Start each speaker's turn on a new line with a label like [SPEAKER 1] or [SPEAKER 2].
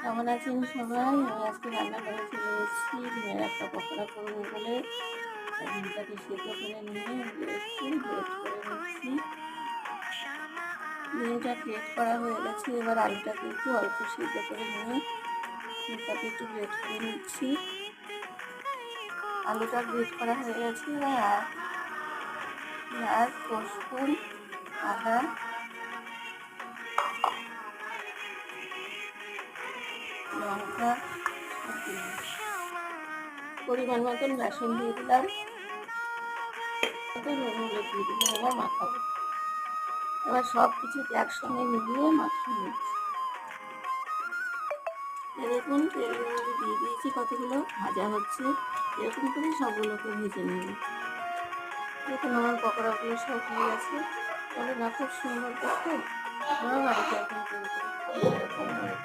[SPEAKER 1] কেমন আছেন সবাই? আমি আজকে রান্নাঘরে চলে এসেছি ডিমের একটা পকোড়া করবো বলে। ডিমটাকে সেদ্ধ করে নিয়ে এসেছি, গ্রেট করে নিচ্ছি। ডিমটা গ্রেট করা হয়ে গেছে, এবার আলুটাকে একটু অল্প সেদ্ধ করে নিয়ে ডিমটাকে একটু গ্রেট করে নিচ্ছি। আলুটা গ্রেট করা হয়ে গেছে, এবার পেঁয়াজ, রসুন, আদা, লঙ্কা পরিমাণ মতন বেসন দিয়ে দিলাম, নুন হলুদ দিয়ে দিলাম। এবার মাখাবো। এবার সব কিছু একসঙ্গে মিলিয়ে মাখিয়ে নিচ্ছি। এরকম তেল দিয়ে দিয়েছি, কতগুলো ভাজা হচ্ছে, এরকম করে সবগুলোকে ভেজে নেব। দেখুন আমার পকোড়াগুলো সব হয়ে গেছে। তবে না খুব সুন্দর দেখতে, আপনারা বাড়িতে এখন তৈরি করে